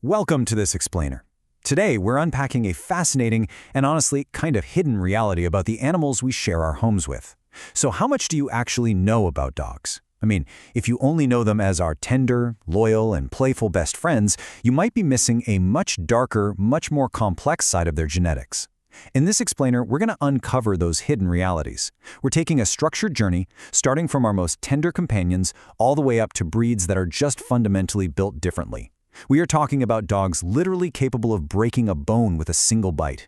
Welcome to this explainer. Today, we're unpacking a fascinating and honestly kind of hidden reality about the animals we share our homes with. So how much do you actually know about dogs? I mean, if you only know them as our tender, loyal, and playful best friends, you might be missing a much darker, much more complex side of their genetics. In this explainer, we're going to uncover those hidden realities. We're taking a structured journey, starting from our most tender companions all the way up to breeds that are just fundamentally built differently. We are talking about dogs literally capable of breaking a bone with a single bite.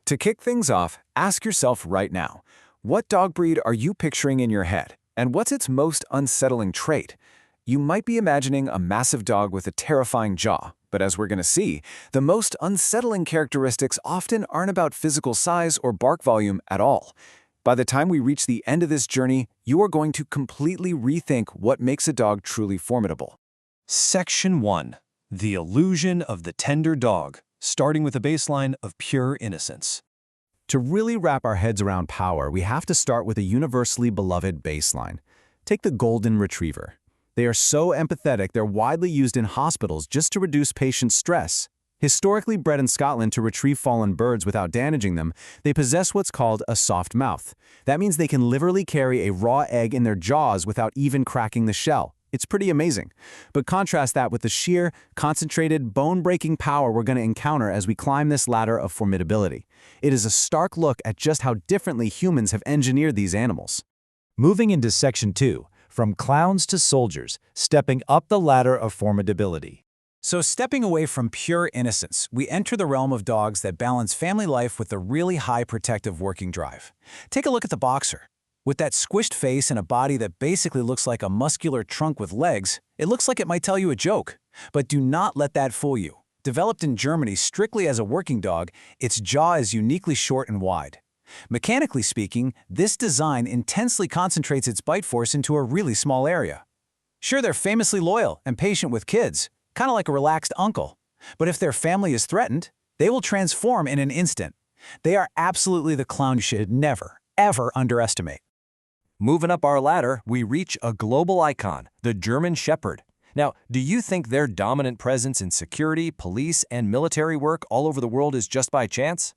To kick things off, ask yourself right now, what dog breed are you picturing in your head? And what's its most unsettling trait? You might be imagining a massive dog with a terrifying jaw, but as we're going to see, the most unsettling characteristics often aren't about physical size or bark volume at all. By the time we reach the end of this journey, you are going to completely rethink what makes a dog truly formidable. Section 1. The illusion of the tender dog, starting with a baseline of pure innocence. To really wrap our heads around power, we have to start with a universally beloved baseline. Take the golden retriever. They are so empathetic they're widely used in hospitals just to reduce patient stress. Historically bred in Scotland to retrieve fallen birds without damaging them, they possess what's called a soft mouth. That means they can literally carry a raw egg in their jaws without even cracking the shell. It's pretty amazing. But contrast that with the sheer, concentrated, bone-breaking power we're going to encounter as we climb this ladder of formidability. It is a stark look at just how differently humans have engineered these animals. Moving into Section 2, from clowns to soldiers, stepping up the ladder of formidability. So stepping away from pure innocence, we enter the realm of dogs that balance family life with a really high protective working drive. Take a look at the boxer. With that squished face and a body that basically looks like a muscular trunk with legs, it looks like it might tell you a joke. But do not let that fool you. Developed in Germany strictly as a working dog, its jaw is uniquely short and wide. Mechanically speaking, this design intensely concentrates its bite force into a really small area. Sure, they're famously loyal and patient with kids, kind of like a relaxed uncle. But if their family is threatened, they will transform in an instant. They are absolutely the clown you should never, ever underestimate. Moving up our ladder, we reach a global icon, the German Shepherd. Now, do you think their dominant presence in security, police, and military work all over the world is just by chance?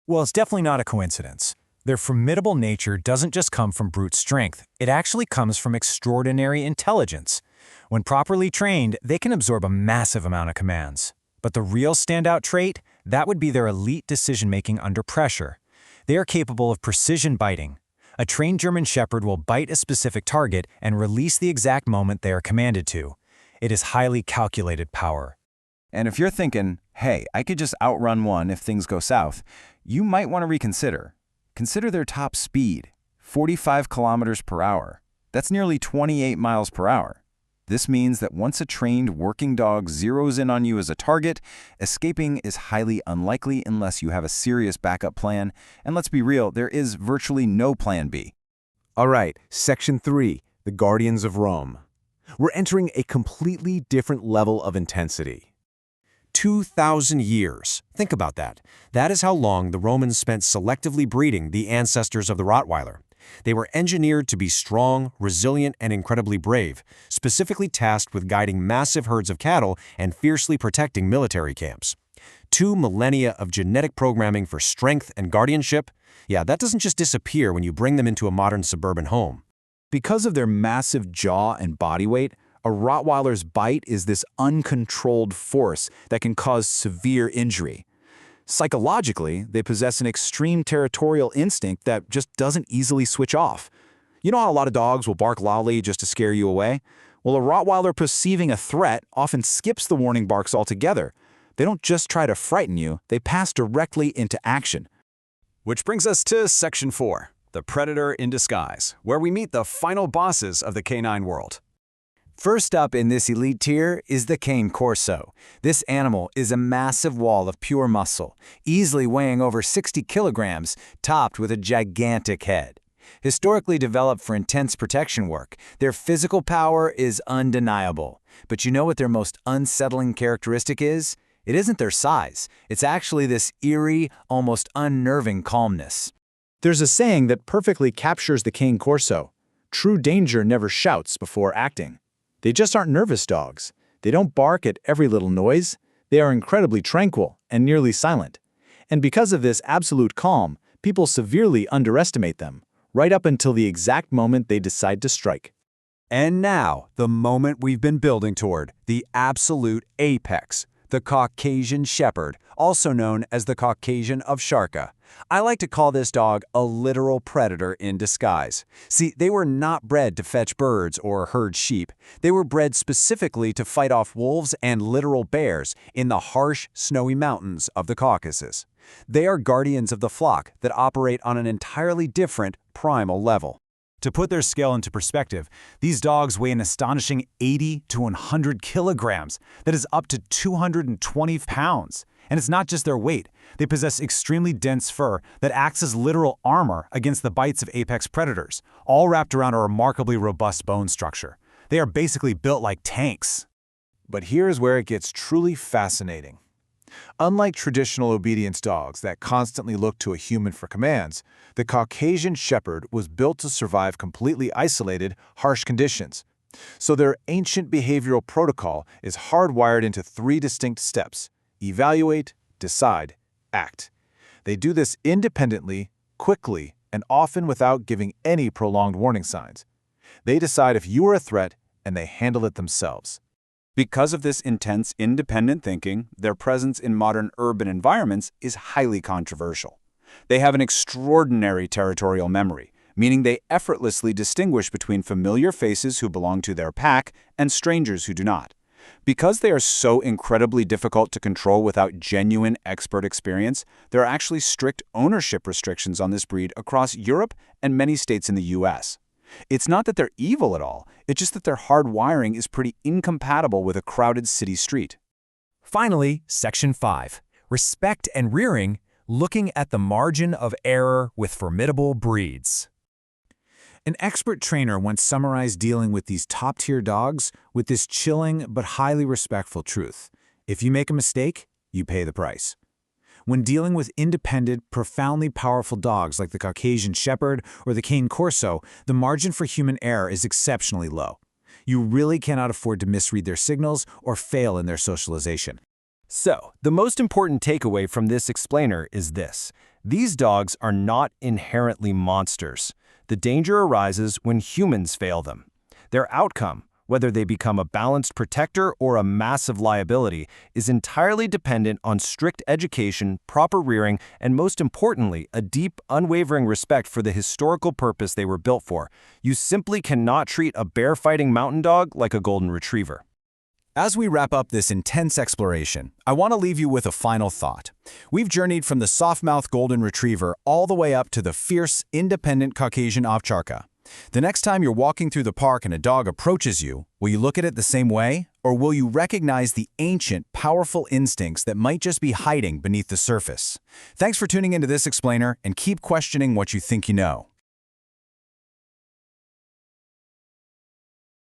Well, it's definitely not a coincidence. Their formidable nature doesn't just come from brute strength. It actually comes from extraordinary intelligence. When properly trained, they can absorb a massive amount of commands. But the real standout trait, that would be their elite decision-making under pressure. They are capable of precision biting. A trained German Shepherd will bite a specific target and release the exact moment they are commanded to. It is highly calculated power. And if you're thinking, hey, I could just outrun one if things go south, you might want to reconsider. Consider their top speed, 45 kilometers per hour. That's nearly 28 miles per hour. This means that once a trained working dog zeroes in on you as a target, escaping is highly unlikely unless you have a serious backup plan, and let's be real, there is virtually no plan B. All right, Section 3, the Guardians of Rome. We're entering a completely different level of intensity. 2,000 years. Think about that. That is how long the Romans spent selectively breeding the ancestors of the Rottweiler. They were engineered to be strong, resilient, and incredibly brave, specifically tasked with guiding massive herds of cattle and fiercely protecting military camps. 2 millennia of genetic programming for strength and guardianship, yeah, that doesn't just disappear when you bring them into a modern suburban home. Because of their massive jaw and body weight, a Rottweiler's bite is this uncontrolled force that can cause severe injury. Psychologically, they possess an extreme territorial instinct that just doesn't easily switch off. You know how a lot of dogs will bark loudly just to scare you away? Well, a Rottweiler perceiving a threat often skips the warning barks altogether. They don't just try to frighten you, they pass directly into action. Which brings us to Section 4, the Predator in Disguise, where we meet the final bosses of the canine world. First up in this elite tier is the cane Corso. This animal is a massive wall of pure muscle, easily weighing over 60 kilograms, topped with a gigantic head. Historically developed for intense protection work, their physical power is undeniable. But you know what their most unsettling characteristic is? It isn't their size. It's actually this eerie, almost unnerving calmness. There's a saying that perfectly captures the cane Corso. True danger never shouts before acting. They just aren't nervous dogs. They don't bark at every little noise. They are incredibly tranquil and nearly silent. And because of this absolute calm, people severely underestimate them, right up until the exact moment they decide to strike. And now, the moment we've been building toward, the absolute apex, the Caucasian Shepherd, also known as the Caucasian of Sharka. I like to call this dog a literal predator in disguise. See, they were not bred to fetch birds or herd sheep. They were bred specifically to fight off wolves and literal bears in the harsh, snowy mountains of the Caucasus. They are guardians of the flock that operate on an entirely different primal level. To put their scale into perspective, these dogs weigh an astonishing 80 to 100 kilograms. That is up to 220 pounds. And it's not just their weight. They possess extremely dense fur that acts as literal armor against the bites of apex predators, all wrapped around a remarkably robust bone structure. They are basically built like tanks. But here's where it gets truly fascinating. Unlike traditional obedience dogs that constantly look to a human for commands, the Caucasian Shepherd was built to survive completely isolated, harsh conditions. So their ancient behavioral protocol is hardwired into 3 distinct steps: evaluate, decide, act. They do this independently, quickly, and often without giving any prolonged warning signs. They decide if you are a threat, and they handle it themselves. Because of this intense, independent thinking, their presence in modern urban environments is highly controversial. They have an extraordinary territorial memory, meaning they effortlessly distinguish between familiar faces who belong to their pack and strangers who do not. Because they are so incredibly difficult to control without genuine expert experience, there are actually strict ownership restrictions on this breed across Europe and many states in the US. It's not that they're evil at all, it's just that their hard wiring is pretty incompatible with a crowded city street. Finally, Section 5. Respect and rearing, looking at the margin of error with formidable breeds. An expert trainer once summarized dealing with these top-tier dogs with this chilling but highly respectful truth: if you make a mistake, you pay the price. When dealing with independent, profoundly powerful dogs like the Caucasian Shepherd or the cane Corso, the margin for human error is exceptionally low. You really cannot afford to misread their signals or fail in their socialization. So, the most important takeaway from this explainer is this: these dogs are not inherently monsters. The danger arises when humans fail them. Their outcome, whether they become a balanced protector or a massive liability, is entirely dependent on strict education, proper rearing, and most importantly, a deep, unwavering respect for the historical purpose they were built for. You simply cannot treat a bear-fighting mountain dog like a golden retriever. As we wrap up this intense exploration, I want to leave you with a final thought. We've journeyed from the soft-mouthed golden retriever all the way up to the fierce, independent Caucasian Ovcharka. The next time you're walking through the park and a dog approaches you, will you look at it the same way? Or will you recognize the ancient, powerful instincts that might just be hiding beneath the surface? Thanks for tuning into this explainer, and keep questioning what you think you know.